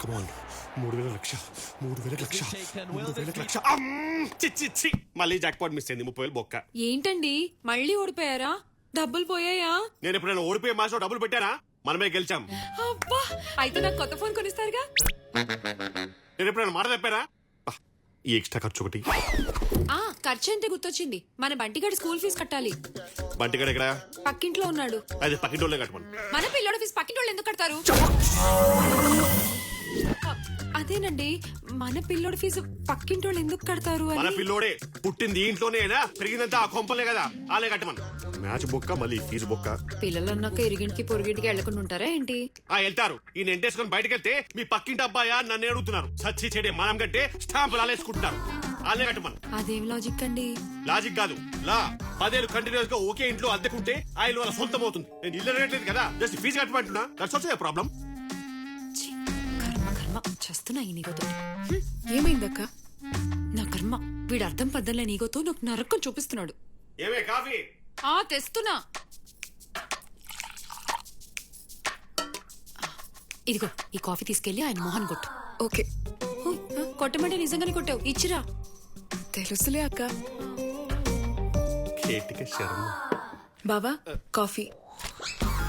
కమాన్ 3,000 లక్ష 3,000 లక్ష 3,000 లక్ష చి మళ్ళీ Jack pot miss అయింది 30,000 బొక్క. ఏంటండి మళ్ళీ ఓడిపోయారా? డబ్బులు పోయాయా? నేను ఎప్పుడైనా ఓడిపోయే మాసం డబ్బులు పెట్టానా? మనమే గెలిచాం. అబ్బా అయితే నాకు కొత్త ఫోన్ కొనిస్తారుగా? నేను ఎప్పుడైనా మాట తప్పానా? ఈ ఎక్స్ట్రా ఖర్చు ఒకటి. ఖర్చు అంటే గుర్తొచ్చింది, మన బంటిగాడి స్కూల్ ఫీజు కట్టాలి. బంటిగాడు ఎక్కడ? పక్కింట్లో ఉన్నాడు. అది పక్కింటోళ్ళే కట్టమను. మన పిల్లోడి ఫీజు పక్కింటోళ్ళు ఎందుకు కడతారు? అదేనండి, మన పిల్లోడి ఫీజు పక్కింటోళ్ళు ఎందుకు కడతారు? మన పిల్లోడే పుట్టింది ఇంట్లోనేనా, పెరిగిందంతా ఆ కొంపలే కదా, ఆలే కట్టమను. మ్యాచ్ బొక్క మళ్ళీ ఫీజు బొక్క. పిల్లలు అన్నాక ఇరిగింటికి పొరుగింటికి వెళ్లకుండా ఉంటారా ఏంటి? వెళ్తారు. ఈ ఎంటేసుకొని బయటకు వెళ్తే మీ పక్కింటి అబ్బాయా నన్ను అడుగుతున్నారు. సచ్చి చెడే మనం కంటే స్టాంపులు ఆలేసుకుంటున్నారు. ఆలే కట్టమను. అదేం లాజిక్ అండి? లాజిక్ కాదు, లా. 10 ఏళ్ళు కంటిన్యూస్ గా ఒకే ఇంట్లో అద్దెకుంటే ఆ ఇల్లు వాళ్ళ సొంతం అవుతుంది. నేను ఇల్లు అడగట్లేదు కదా, జస్ట్ ఫీజు కట్టమంటున్నా. That's also a problem. చేస్తున్నా ఈ నీగోతో. ఏమైందక్క? నా కర్మ, వీడు అర్థం పద్దలే నీగోతో నాకు నరకం చూపిస్తున్నాడు. ఏమే కాఫీ? తెస్తున్నా. ఇదిగో ఈ కాఫీ తీసుకెళ్లి ఆయన మోహన్ కొట్టు. ఓకే. కొట్టమంటే నిజంగానే కొట్టావు, ఇచ్చిరా. తెలుసులే అక్క. శర్మ బావా కాఫీ.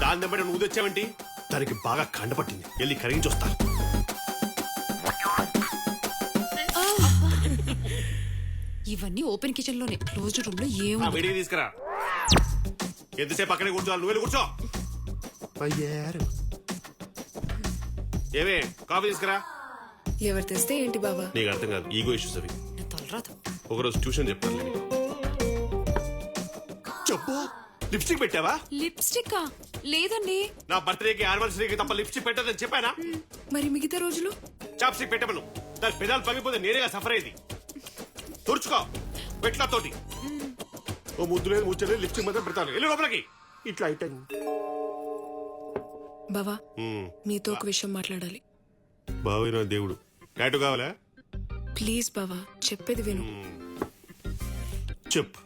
దాని దెబ్బ నువ్వు తెచ్చావంటి? దానికి బాగా కండపట్టింది, వెళ్ళి కరిగించి వస్తా. ఇవన్నీ ఓపెన్ కిచెన్ లోనే, క్లోజ్డ్ రూమ్ లో ఏం వేడికి తీసుకురా. ఎంతసేపు అక్కడే కూర్చోవాలి, నువ్వు వెళ్ళి కూర్చో. ఏమే కాఫీ తీసుకురా. ఎవరు తెస్తే ఏంటి బావా? నీకు అర్థం కాదు, ఈగో ఇష్యూస్ అవి. ఒకరోజు ట్యూషన్ చెప్తాను. చెప్పు, లిప్స్టిక్ పెట్టావా? లిప్స్టిక్ లేదండి. నా బర్త్డేకి యానివర్సరీకి తప్ప లిప్స్టిక్ పెట్టదని చెప్పానా? మరి మిగతా రోజులు? చాప్స్టిక్ పెట్టమను. దాని పెదాలు పగిపోతే నేనేగా సఫర్ అయ్యేది. తుడుచుకో పెట్ల తోటి. ఓ ముద్దు లేదు ముచ్చలేదు, లిప్స్టిక్ మాత్రం పెడతాను. వెళ్ళి లోపలికి. ఇట్లా అయిపోయింది. బావా మీతో ఒక విషయం మాట్లాడాలి. బావే నా దేవుడు. టాటూ కావాలా? ప్లీజ్ బావా, చెప్పేది విను. చెప్పు.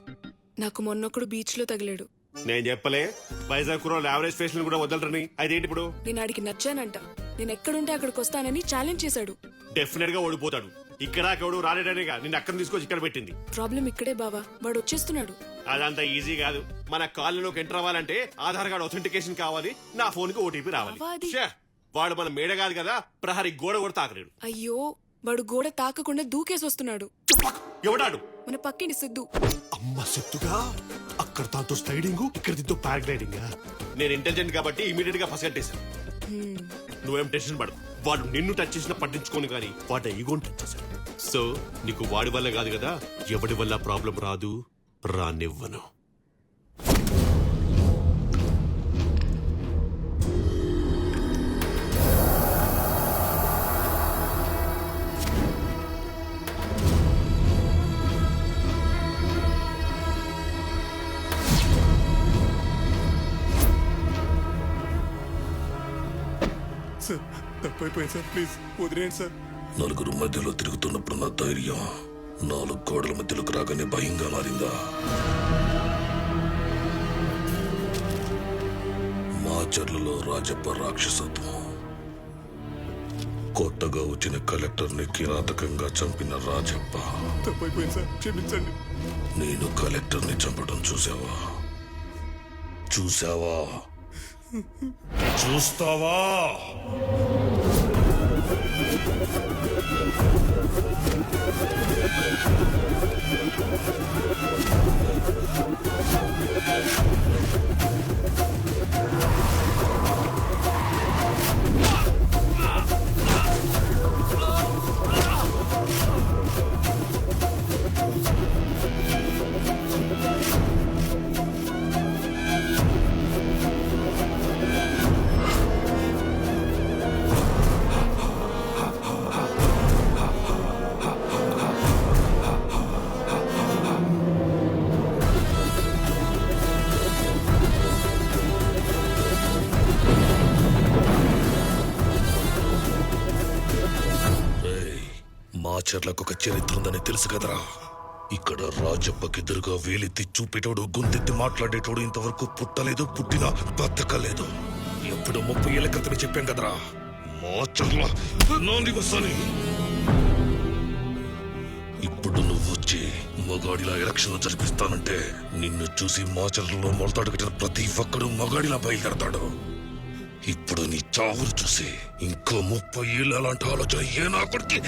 నాకు మొన్నొక్కడు బీచ్ లో తగిలాడు. నేను చెప్పలే వైజాగ్ కుర్రోళ్ళు యావరేజ్ ఫేస్ కూడా వదలరని? అదేంటి ఇప్పుడు? నేను ఆడికి నచ్చానంట. నేను ఎక్కడుంటే అక్కడికి వస్తానని ఛాలెంజ్ చేశాడు. డెఫినెట్ గా ఓడిపోతాడు. ఇక్కడ అక్కడ రాలేడనేగా నిన్ను అక్కడ తీసుకొచ్చి ఇక్కడ పెట్టింది. ప్రాబ్లం ఇక్కడే బావా, వాడు వచ్చేస్తున్నాడు. అదంతా ఈజీ కాదు. మన కాలనీలోకి ఎంటర్ అవ్వాలంటే ఆధార్ కార్డ్ అథెంటికేషన్ కావాలి, నా ఫోన్ కి ఓటీపీ రావాలి. ఛే, వాడు మన మేడ కాదు కదా, ప్రహరీ గోడ కూడా తాకలేడు. అయ్యో, వాడు గోడ తాకకుండా దూకేసి వస్తున్నాడు. ఎవడాడు? మన పక్కింటి సిద్ధు. అమ్మ సిద్ధుగా? అక్కడ తాతో స్లైడింగ్, ఇక్కడ దీంతో పారాగ్లైడింగ్. నేను ఇంటెలిజెంట్ కాబట్టి ఇమీడియట్ గా పసిగట్టేశాను. నువ్వేం టెన్షన్ పడు. వాడు నిన్ను టచ్ చేసినా పట్టించుకోను కానీ వాడు ఈగోని టచ్ చేశాడు. సో నీకు వాడి వల్ల కాదు కదా, ఎవడి వల్ల ప్రాబ్లం రాదు, రానివ్వను. సార్ తప్పైపోయింది సార్, ప్లీజ్ వదిలేయండి సార్. నలుగురు మధ్యలో తిరుగుతున్నప్పుడు నా ధైర్యం 4 గోడల మధ్యలోకి రాగానే భయంగా మారిందా? మాచర్లలో రాజప్ప రాక్షసత్వం, కొత్తగా వచ్చిన కలెక్టర్ని కిరాతకంగా చంపిన రాజప్ప. తప్పైపోయింది సార్, క్షమించండి. నేను కలెక్టర్ని చంపడం చూసావా? చూస్తావా? మాచర్లకు ఒక చరిత్ర ఉందని తెలుసు కదరా. ఇక్కడ రాజప్పకెదురుగా వేలెత్తి చూపేటోడు, గొంతెత్తి మాట్లాడేటోడు ఇంతవరకు పుట్టలేదు, పుట్టినా బతకలేదు. ఎప్పుడు 30 ఏళ్ల క్రితమే చెప్పాం కదరా, మాచర్ల నా నివసాన్ని. ఇప్పుడు నువ్వు వచ్చి మగాడిలా ఎలక్షన్లు జరిపిస్తానంటే నిన్ను చూసి మాచర్లలో మొలతాడు కట్టిన ప్రతి ఒక్కడు మగాడిలా బయలుదేరతాడు. ఇప్పుడు నీ చావును చూసి ఇంకో 30 ఏళ్ళు అలాంటి ఆలోచన ఏ నా కొడుకు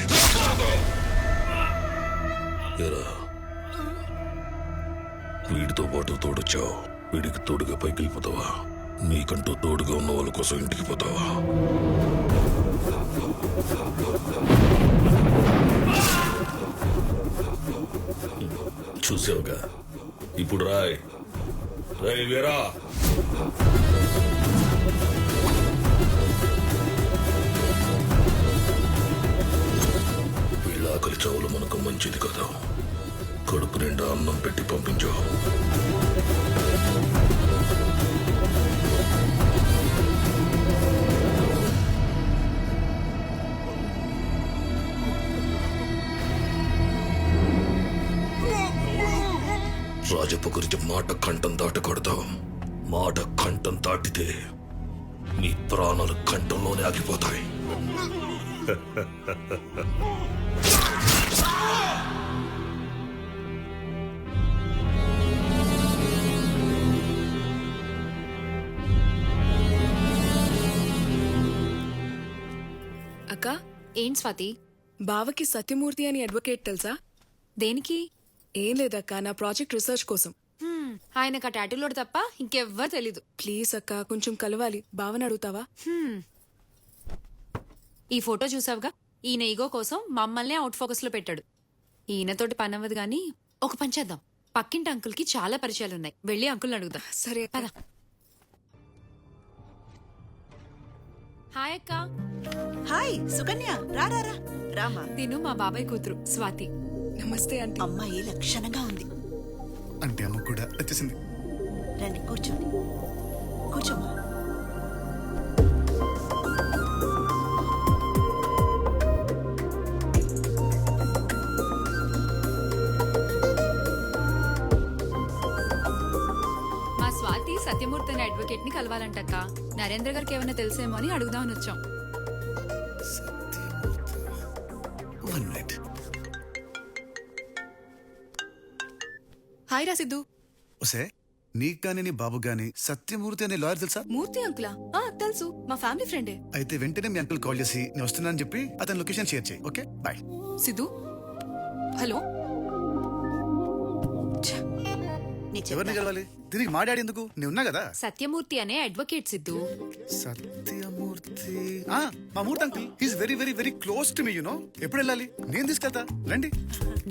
వీడితో పాటు తోడొచ్చావు, వీడికి తోడుగా పైకి వెళ్ళిపోతావా? నీకంటూ తోడుగా ఉన్న వాళ్ళ కోసం ఇంటికి పోతావా? చూసావుగా, ఇప్పుడు రాయ్ రాయ్ వీరా. వీళ్ళ ఆకలి చావులు మనకు మంచిది కదా. కడుపు నిండా అన్నం పెట్టి పంపించు. రాజప్ప గురించి మాట కంఠం దాటకూడదు. మాట కంఠం దాటితే నీ ప్రాణాలు కంఠంలోనే ఆగిపోతాయి. అక్క, ఏం స్వాతి? బావకి సత్యమూర్తి అని అడ్వకేట్ తెలుసా? దేనికి? ఏం లేదక్క, నా ప్రాజెక్ట్ రీసెర్చ్ కోసం. ఆయనకు ఆ టాటూలోడు తప్ప ఇంకెవ్వరు తెలీదు. ప్లీజ్ అక్క, కొంచెం కలవాలి. బావని అడుగుతావా? ఈ ఫోటో చూసావుగా, ఈయన ఈగో కోసం మమ్మల్నే అవుట్ ఫోకస్ లో పెట్టాడు. ఈయనతోటి పని అవ్వదు గానీ ఒక పని చేద్దాం. పక్కింటి అంకుల్ కి చాలా పరిచయాలున్నాయి, వెళ్ళి అంకుల్ని అడుగుదాం. సరే అక్క. పద. హాయ్ అక్క. హాయ్ సుకన్య, రా రా రా రామా. తిను మా బాబాయ్ కూతురు స్వాతి. నమస్తే ఆంటీ. అమ్మాయి లక్షణంగా ఉంది. అంటే అమ్మ కూడా వచ్చేసింది. రండి కూర్చోండి, కూర్చోమ్మా. మా స్వాతి సత్యమూర్తి అనే అడ్వకేట్ ని కలవాలంటక్క. నరేంద్ర గారికి ఏమైనా తెలుసేమో అని అడుగుదామని వచ్చాం. One minute. హాయ్ రా సిద్ధు. ఒసే, నీకు గాని నీ బాబు గాని సత్యమూర్తి అనే లాయర్ తెలుసా? మూర్తి అంకులా? తెలుసు, మా ఫ్యామిలీ ఫ్రెండే. అయితే వెంటనే మీ అంకుల్ కాల్ చేసి నేను వస్తున్నానని చెప్పి అతని లొకేషన్ షేర్ చేయి. Okay, bye. సిద్ధు, హలో. ఎవరిని కలవాలి? తిరిగి మాట్లాడి ఎందుకు? నేను ఉన్నా కదా. సత్యమూర్తి అనే అడ్వకేట్ సిద్ధు. సత్యమూర్తి, మా Murthy uncle. He's very very very close to me, you know. ఎప్పుడు వెళ్ళాలి? నేను తీసుకెళ్తా, రండి.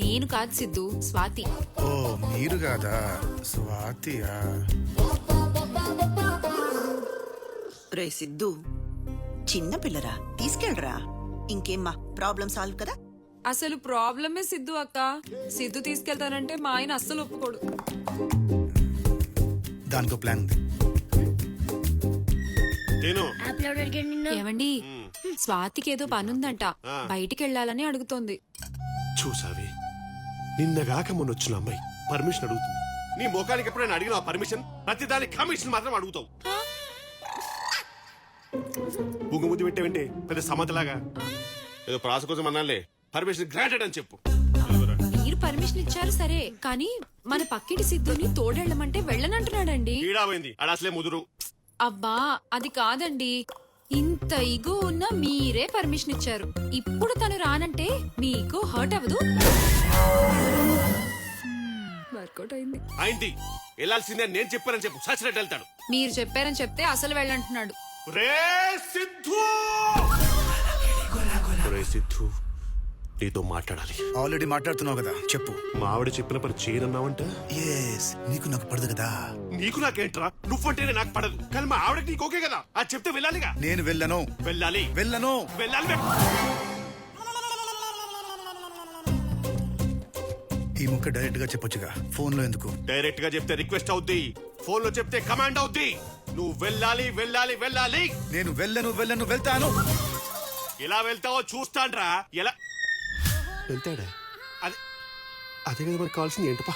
నేను కాదు సిద్ధు, స్వాతి. ఓ, మీరు కాదా? స్వాతియా? రే సిద్ధు, చిన్న పిల్లరా, తీసుకెళ్ళరా. ఇంకేమ్మా, ప్రాబ్లం సాల్వ్ కదా. అసలు ప్రాబ్లమే సిద్ధు అక్క. సిద్ధు తీసుకెళ్తానంటే మా ఆయన అస్సలు ఒప్పుకోడు. దానికో ప్లాన్ ఉంది. ఏమండి, స్వాతికి ఏదో పనుందంట, బయటికి వెళ్ళాలని అడుగుతోంది. చూసావి, నిన్నగాక మొన్న వచ్చిన అమ్మాయి పర్మిషన్ అడుగుతుంది. నీ ముఖానికి ఎప్పుడైనా అడిగిన పర్మిషన్? ప్రతి దానికి కమిషన్ మాత్రం అడుగుతావు. బుంగుముద్దు పెట్టేవండి పెద్ద సమతలాగా. ఏదో ప్రాస కోసం అన్నాలే, పర్మిషన్ గ్రాంటెడ్ అని చెప్పు. మీరు పర్మిషన్ ఇచ్చారు సరే, కానీ మన పక్కింటి సిద్ధుని తోడెళ్ళమంటే వెళ్ళనంటున్నాడండి. ఈడాపోయింది, అడ అసలే ముదురు. అబ్బా అది కాదండి, ఇంత ఇగో ఉన్నా మీరే పర్మిషన్ ఇచ్చారు. ఇప్పుడు తను రానంటే మీ ఇగో హర్ట్ అవ్వదు? వర్కౌట్ అయింది. అయింది, వెళ్ళాల్సిందే నేను చెప్పానని చెప్పు. సచ్చినట్టు వెళ్తాడు. మీరు చెప్పారని చెప్తే అసలు వెళ్ళంటున్నాడు. రే సిద్ధు, రే సిద్ధు, నీతో మాట్లాడాలి. ఆల్రెడీ మాట్లాడుతున్నావు కదా, చెప్పు. మా ఆవిడ చెప్పిన పని చేయనన్నావంట. ఎస్, నీకు నాకు పడదు కదా. నీకు నాకేంట్రా, నువ్వంటేనే నాకు పడదు, కానీ మా ఆవిడకి నీకు ఓకే కదా. అది చెప్తే వెళ్ళాలిగా. నేను వెళ్ళను. వెళ్ళాలి, వెళ్ళను. వెళ్ళాలి. ఈ ముక్క డైరెక్ట్ గా చెప్పొచ్చుగా, ఫోన్ లో ఎందుకు? డైరెక్ట్ గా చెప్తే రిక్వెస్ట్ అవుద్ది, ఫోన్ లో చెప్తే కమాండ్ అవుద్ది. నువ్వు వెళ్ళాలి, వెళ్ళాలి, వెళ్ళాలి. నేను వెళ్ళను, వెళ్ళను, వెళ్తాను. ఎలా వెళ్తావో చూస్తాన్రా. ఎలా వెళ్తాడా? అదే అదే కదా మనకు కావాల్సింది. ఏంటపా?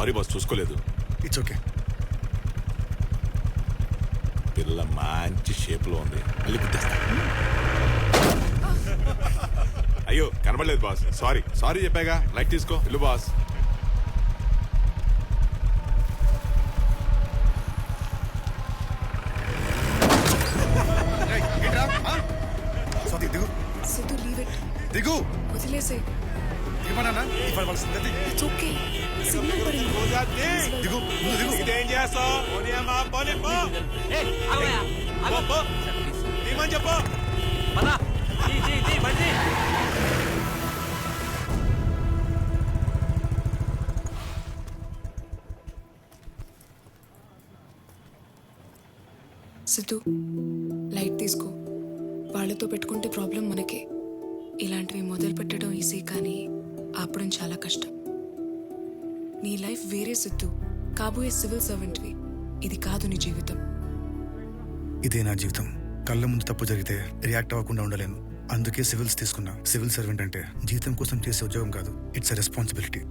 సారీ బాస్, చూసుకోలేదు. It's okay. పిల్ల మంచి షేప్ లో ఉంది, మళ్ళీ గుర్తేస్తా. అయ్యో కనబడలేదు బాస్, సారీ చెప్పాగా. లైట్ తీసుకో, ఇల్లు బాస్. స్వాతి దిగు సిద్ధు లీవ్ ఇట్. దిగు వదిలేసే. ఏమన్నా ఇవాళ వాళ్ళ సంగతి. It's okay. సిగ్నల్ పడింది. దిగు ముందు దిగు. ఇదేం చేస్తావు? చెప్పు. సిద్ధు లైట్ తీసుకో. వాళ్ళతో పెట్టుకుంటే ప్రాబ్లం మనకే. ఇలాంటివి మొదలు పెట్టడం ఈజీ, కానీ ఆపడం చాలా కష్టం. నీ లైఫ్ వేరే సిద్ధు, కాబోయే సివిల్ సర్వెంట్వి. ఇది కాదు నీ జీవితం. ఇదే నా జీవితం. కళ్ళ ముందు తప్పు జరిగితే రియాక్ట్ అవ్వకుండా ఉండలేను. అందుకే సివిల్స్ తీసుకున్నా. సివిల్ సర్వెంట్ అంటే జీతం కోసం చేసే ఉద్యోగం కాదు, ఇట్స్ ఎ రెస్పాన్సిబిలిటీ.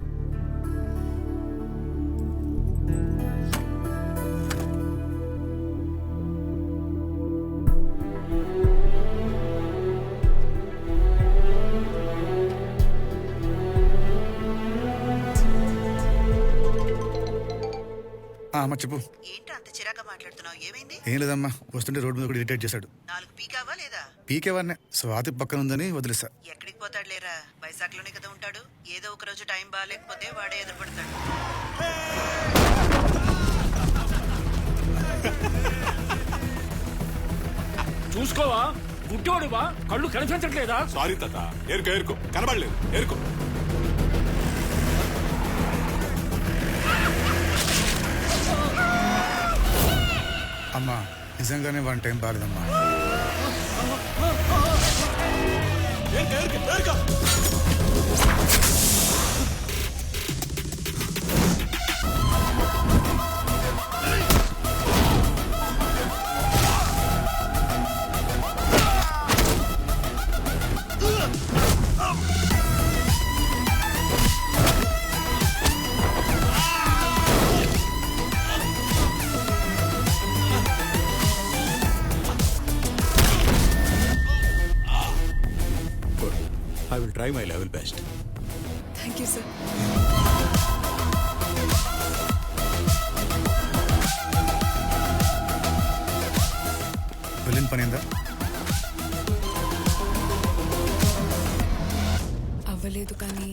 అమ్మ చెప్పు. ఏంటి అంత చిరాగా మాట్లాడుతున్నావు? ఏమైంది? ఏం లేదమ్మా, వస్తుంటే రోడ్డు మీద కూడా ఇరిటేట్ చేశాడు. 4 పీకావా లేదా? పీకేవాడినే. స్వాతి పక్కన ఉందని వదిలేసా. ఎక్కడికి పోతాడు లేరా, వైజాగ్లోనే కదా ఉంటాడు. ఏదో ఒక రోజు టైం బాగాలేకపోతే వాడే ఎదురుపడతాడు. చూసుకోవా, గుడ్డోడువా, కళ్ళు కనిపించట్లేదా? సారీ తాత, ఏరుకో కనబడలేదు, ఏరుకో. అమ్మా నిజంగానే వన్ టైం బాగాలేదమ్మా. I will try my level best. Thank you sir. వెళ్ళిన పని ఏందా? అవ్వలేదు, కానీ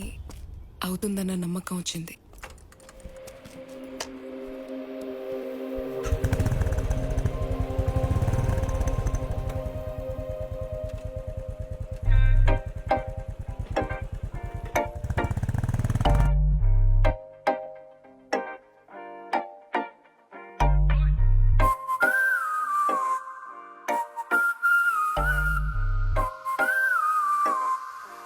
అవుతుందన్న నమ్మకం వచ్చింది.